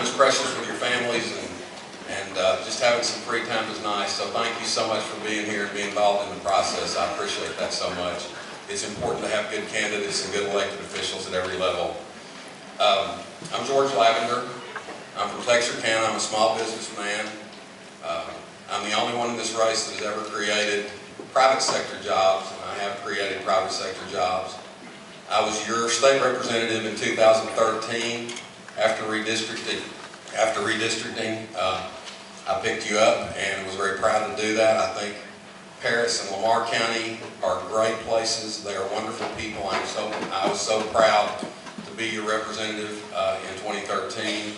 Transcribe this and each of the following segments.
time is precious with your families, and just having some free time is nice. So thank you so much for being here and being involved in the process. I appreciate that so much. It's important to have good candidates and good elected officials at every level. I'm George Lavender. I'm from Texarkana. I'm a small businessman. I'm the only one in this race that has ever created private sector jobs, and I have created private sector jobs. I was your state representative in 2013. After redistricting, I picked you up and was very proud to do that. I think Paris and Lamar County are great places. They are wonderful people. I was so proud to be your representative in 2013.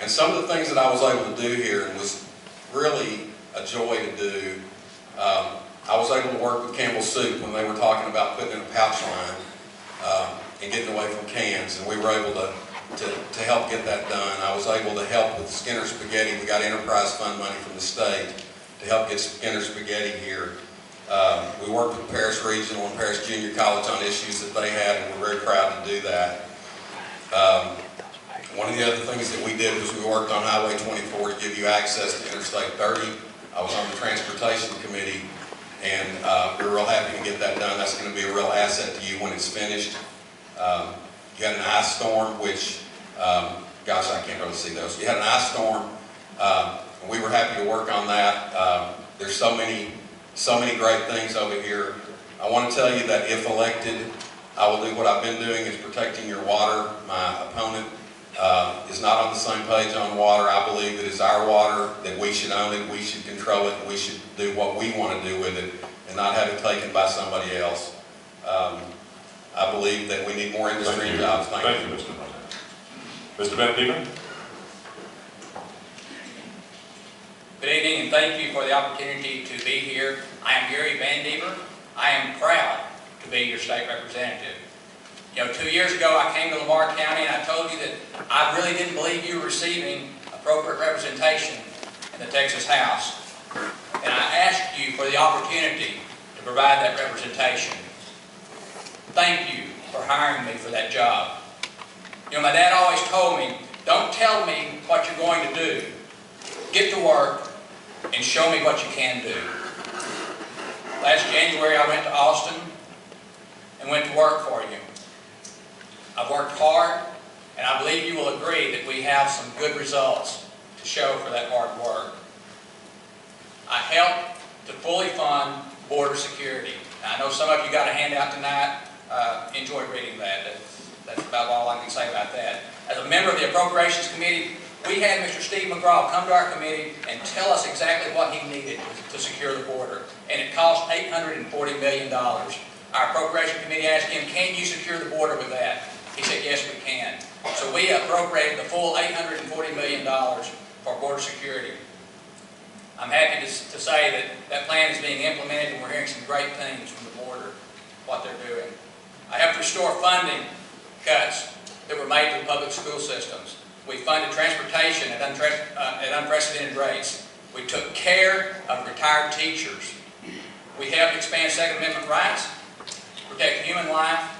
And some of the things that I was able to do here, and was really a joy to do, I was able to work with Campbell Soup when they were talking about putting in a pouch line and getting away from cans, and we were able to help get that done. I was able to help with Skinner Spaghetti. We got enterprise fund money from the state to help get Skinner Spaghetti here. We worked with Paris Regional and Paris Junior College on issues that they had, and we're very proud to do that. One of the other things that we did was we worked on Highway 24 to give you access to Interstate 30. I was on the Transportation Committee, and we were real happy to get that done. That's going to be a real asset to you when it's finished. You had an ice storm, which, gosh, I can't really see those. You had an ice storm, and we were happy to work on that. There's so many great things over here. I want to tell you that if elected, I will do what I've been doing, is protecting your water. My opponent is not on the same page on water. I believe that it's our water, that we should own it, we should control it, and we should do what we want to do with it, and not have it taken by somebody else. I believe that we need more industry and jobs. Thank you, Mr. Mr. VanDeaver. Good evening, and thank you for the opportunity to be here. I am Gary VanDeaver. I am proud to be your state representative. You know, 2 years ago I came to Lamar County and I told you that I really didn't believe you were receiving appropriate representation in the Texas House. And I asked you for the opportunity to provide that representation. Thank you for hiring me for that job. You know, my dad always told me, don't tell me what you're going to do. Get to work and show me what you can do. Last January I went to Austin and went to work for you. I've worked hard, and I believe you will agree that we have some good results to show for that hard work. I helped to fully fund border security. Now, I know some of you got a handout tonight. Enjoy reading that. That's about all I can say about that. As a member of the Appropriations Committee, we had Mr. Steve McGraw come to our committee and tell us exactly what he needed to secure the border. And it cost $840 million. Our Appropriations Committee asked him, can you secure the border with that? He said, yes, we can. So we appropriated the full $840 million for border security. I'm happy to say that that plan is being implemented, and we're hearing some great things from the border, what they're doing. I helped restore funding cuts that were made to the public school systems. We funded transportation at unprecedented rates. We took care of retired teachers. We helped expand Second Amendment rights, protect human life,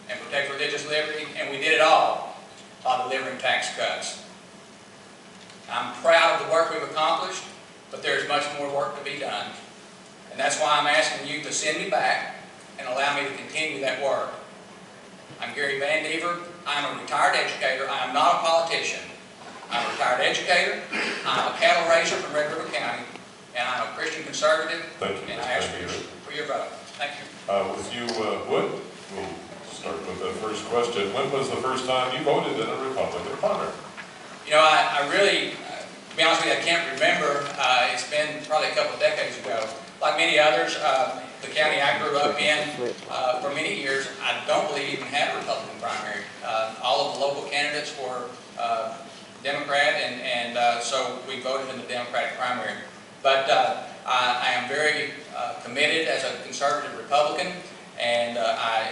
and protect religious liberty, and we did it all while delivering tax cuts. I'm proud of the work we've accomplished, but there's much more work to be done. And that's why I'm asking you to send me back and allow me to continue that work. I'm Gary VanDeaver. I'm a retired educator. I am not a politician. I'm a retired educator. I'm a cattle raiser from Red River County, and I'm a Christian conservative. Thank you, and I ask for your vote. Thank you. With you, Wood, we'll start with the first question. When was the first time you voted in a Republican primary? You know, I really, to be honest with you, I can't remember. It's been probably a couple of decades ago. Like many others, the county I grew up in, for many years, I don't believe even had a Republican primary. All of the local candidates were Democrat, and so we voted in the Democratic primary. But I am very committed as a conservative Republican, and I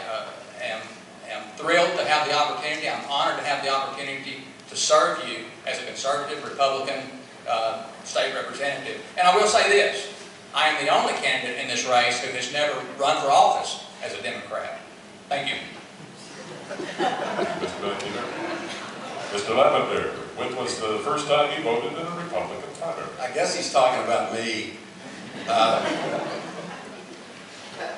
am thrilled to have the opportunity, I'm honored to have the opportunity to serve you as a conservative Republican state representative. And I will say this, I am the only candidate in this race who has never run for office as a Democrat. Thank you. Mr. Lavender. when was the first time you voted in a Republican primary? I guess he's talking about me.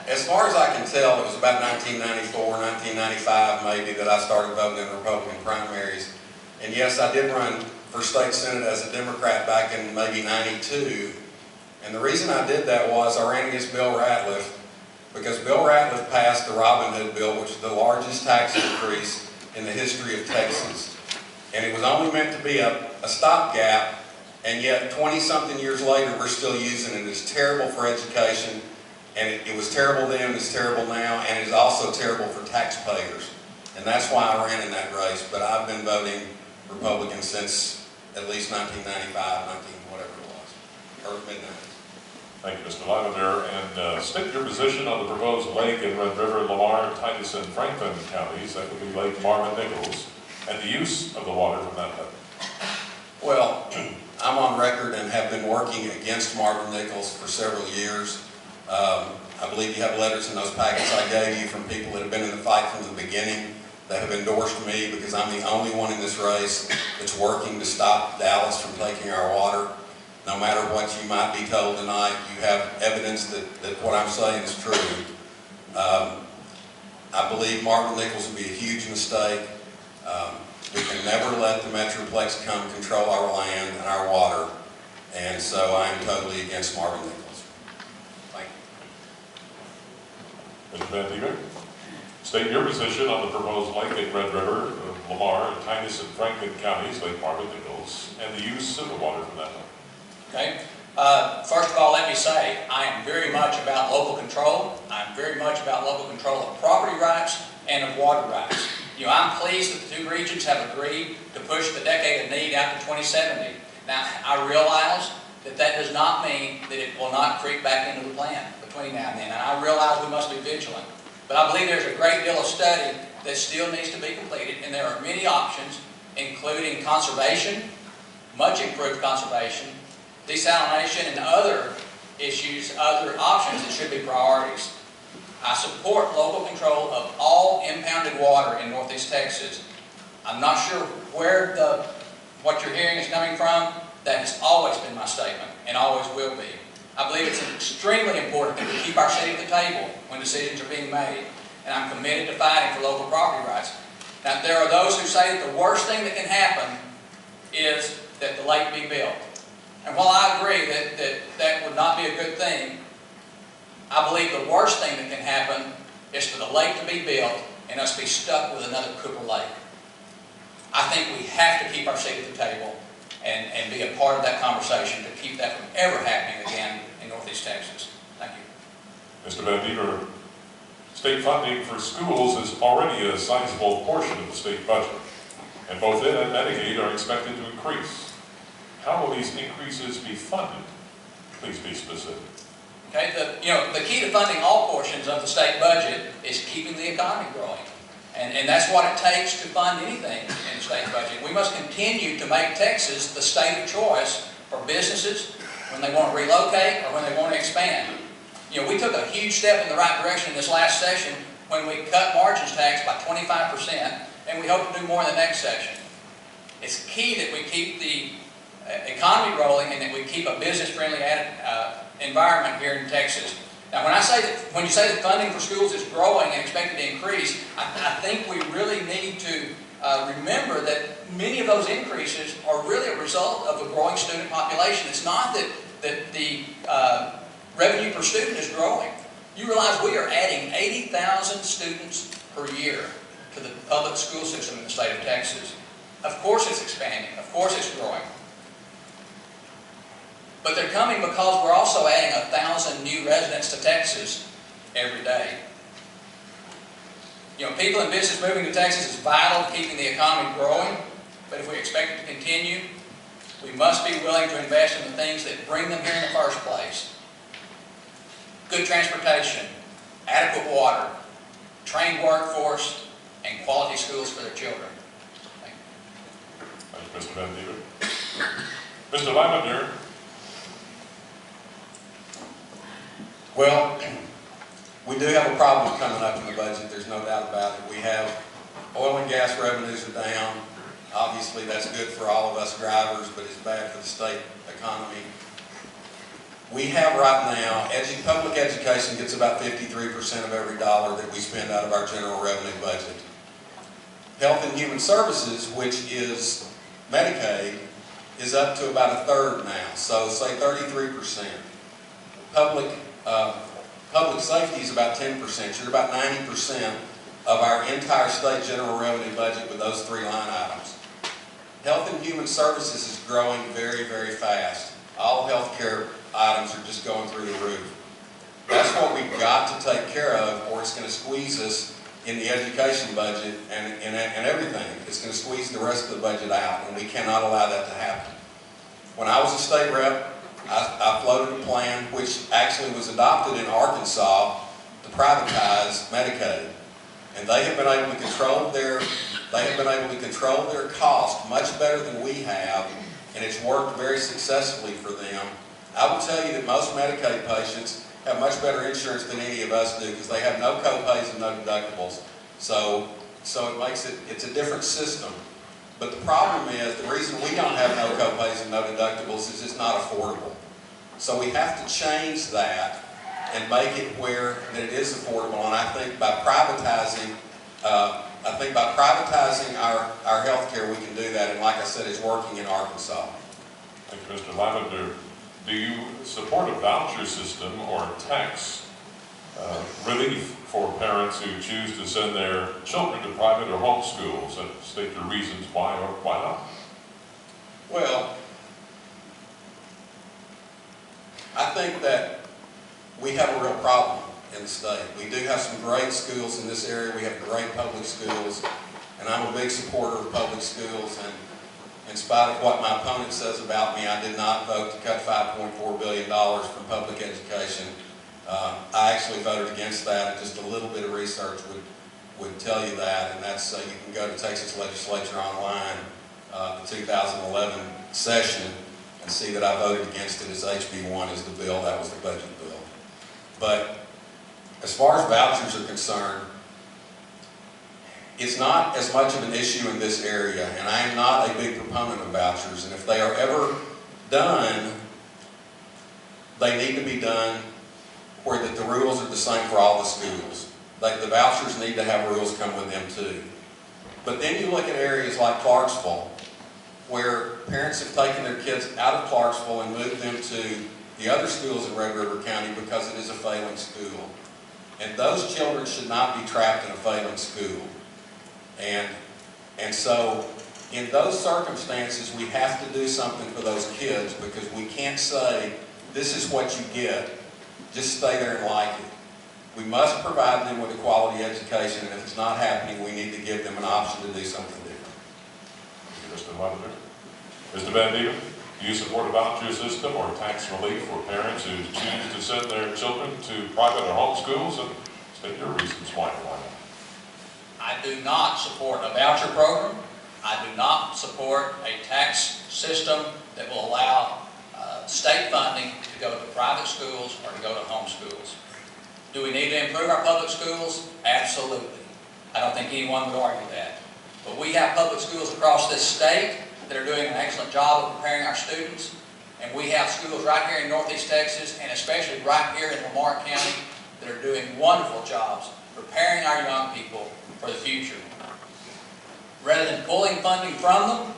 As far as I can tell, it was about 1994, 1995 maybe that I started voting in Republican primaries. And yes, I did run for state senate as a Democrat back in maybe 92. And the reason I did that was I ran against Bill Ratliff, because Bill Ratliff passed the Robin Hood bill, which is the largest tax increase in the history of Texas. And it was only meant to be a stopgap, and yet 20-something years later, we're still using it. It's terrible for education, and it was terrible then, it's terrible now, and it's also terrible for taxpayers. And that's why I ran in that race, but I've been voting Republican since at least 1995, whatever it was, or mid-90s. Thank you, Mr. Lavender. And state your position on the proposed lake in Red River, Lamar, Titus, and Franklin counties, that would be Lake Marvin Nichols, and the use of the water from that lake. Well, I'm on record and have been working against Marvin Nichols for several years. I believe you have letters in those packets I gave you from people that have been in the fight from the beginning, that have endorsed me because I'm the only one in this race that's working to stop Dallas from taking our water. No matter what you might be told tonight, you have evidence that what I'm saying is true. I believe Marvin Nichols would be a huge mistake. We can never let the Metroplex come control our land and our water, and so I am totally against Marvin Nichols. Thank you. Mr. VanDeaver, state your position on the proposed lake in Red River, Lamar, Titus, and Franklin counties, Lake Marvin Nichols, and the use of the water from that lake. Okay. First of all, let me say, I am very much about local control. I'm very much about local control of property rights and of water rights. You know, I'm pleased that the two regions have agreed to push the decade of need out to 2070. Now, I realize that that does not mean that it will not creep back into the plan between now and then. And I realize we must be vigilant. But I believe there's a great deal of study that still needs to be completed, and there are many options, including conservation, much improved conservation, desalination, and other issues, other options that should be priorities. I support local control of all impounded water in Northeast Texas. I'm not sure where what you're hearing is coming from. That has always been my statement and always will be. I believe it's extremely important that we keep our city at the table when decisions are being made, and I'm committed to fighting for local property rights. Now, there are those who say that the worst thing that can happen is that the lake be built. And while I agree that would not be a good thing, I believe the worst thing that can happen is for the lake to be built and us be stuck with another Cooper Lake. I think we have to keep our seat at the table and be a part of that conversation to keep that from ever happening again in Northeast Texas. Thank you. Mr. VanDeaver, state funding for schools is already a sizable portion of the state budget, and both it and Medicaid are expected to increase. How will these increases be funded? Please be specific. Okay, the key to funding all portions of the state budget is keeping the economy growing. And that's what it takes to fund anything in the state budget. We must continue to make Texas the state of choice for businesses when they want to relocate or when they want to expand. You know, we took a huge step in the right direction in this last session when we cut margins tax by 25%, and we hope to do more in the next session. It's key that we keep the economy rolling and that we keep a business-friendly environment here in Texas. Now, when you say that funding for schools is growing and expected to increase, I think we really need to remember that many of those increases are really a result of a growing student population. It's not that the revenue per student is growing. You realize we are adding 80,000 students per year to the public school system in the state of Texas. Of course it's expanding. Of course it's growing. But they're coming because we're also adding 1,000 new residents to Texas every day. You know, people and business moving to Texas is vital to keeping the economy growing, but if we expect it to continue, we must be willing to invest in the things that bring them here in the first place. Good transportation, adequate water, trained workforce, and quality schools for their children. Thank you. Thank you, Mr. VanDeaver. Mr. Lavender. Well, we do have a problem coming up in the budget, there's no doubt about it. We have oil and gas revenues are down, Obviously, that's good for all of us drivers, but it's bad for the state economy. We have right now, public education gets about 53% of every dollar that we spend out of our general revenue budget. Health and Human Services, which is Medicaid, is up to about a third now, so say 33%. Public safety is about 10%. You're about 90% of our entire state general revenue budget with those three line items. Health and Human Services is growing very, very fast. All healthcare items are just going through the roof. That's what we've got to take care of, or it's going to squeeze us in the education budget and everything. It's going to squeeze the rest of the budget out, and we cannot allow that to happen. When I was a state rep, I floated a plan which actually was adopted in Arkansas to privatize Medicaid. And they have been able to control their cost much better than we have, and it's worked very successfully for them. I will tell you that most Medicaid patients have much better insurance than any of us do because they have no co-pays and no deductibles. So it's a different system. But the problem is, the reason we don't have no co-pays and no deductibles is it's not affordable. So we have to change that and make it where that it is affordable. And I think by privatizing, our health care, we can do that. And like I said, it's working in Arkansas. Thank you, Mr. Lavender. Do you support a voucher system or tax relief for parents who choose to send their children to private or home schools? And state your reasons why or why not. Well, I think that we have a real problem in the state. We do have some great schools in this area. We have great public schools, and I'm a big supporter of public schools. And in spite of what my opponent says about me, I did not vote to cut $5.4 billion from public education. I actually voted against that, and just a little bit of research would tell you that, and that's you can go to Texas Legislature online, the 2011 session, and see that I voted against it as HB1 is the bill. That was the budget bill. But as far as vouchers are concerned, it's not as much of an issue in this area, and I am not a big proponent of vouchers, and if they are ever done, they need to be done where that the rules are the same for all the schools. Like the vouchers need to have rules come with them too. But then you look at areas like Clarksville, where parents have taken their kids out of Clarksville and moved them to the other schools in Red River County because it is a failing school. And those children should not be trapped in a failing school. And so in those circumstances, we have to do something for those kids, because we can't say, this is what you get, just stay there and like it. We must provide them with a quality education, and if it's not happening, we need to give them an option to do something different. Thank you, Mr. Lavender. Mr. VanDeaver, do you support a voucher system or tax relief for parents who choose to send their children to private or home schools? And state your reasons why or why not. I do not support a voucher program. I do not support a tax system that will allow state funding to go to private schools or to go to home schools. Do we need to improve our public schools? Absolutely. I don't think anyone would argue that. But we have public schools across this state that are doing an excellent job of preparing our students. And we have schools right here in Northeast Texas, and especially right here in Lamar County, that are doing wonderful jobs preparing our young people for the future. Rather than pulling funding from them,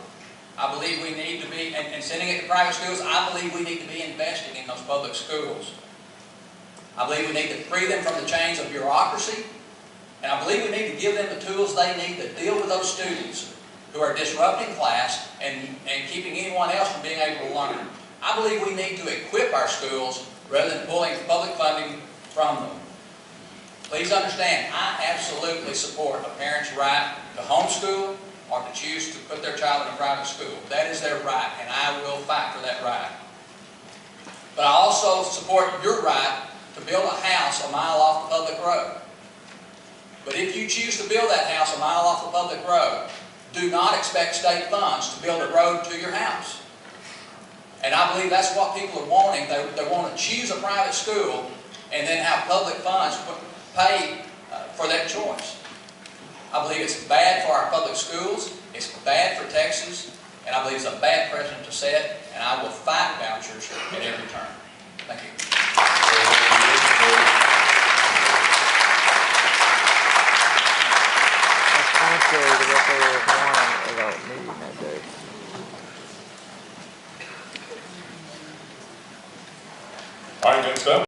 I believe we need to be, and sending it to private schools, I believe we need to be investing in those public schools. I believe we need to free them from the chains of bureaucracy, and I believe we need to give them the tools they need to deal with those students who are disrupting class and keeping anyone else from being able to learn. I believe we need to equip our schools rather than pulling public funding from them. Please understand, I absolutely support a parent's right to homeschool or to choose to put their child in a private school. That is their right, and I will fight for that right. But I also support your right to build a house a mile off the public road. But if you choose to build that house a mile off the public road, do not expect state funds to build a road to your house. And I believe that's what people are wanting. They want to choose a private school and then have public funds pay for that choice. I believe it's bad for our public schools. It's bad for Texas, and I believe it's a bad precedent to set, and I will fight vouchers at every turn. Thank you. That's contrary to what they were wanting about meeting that day. All right, next up.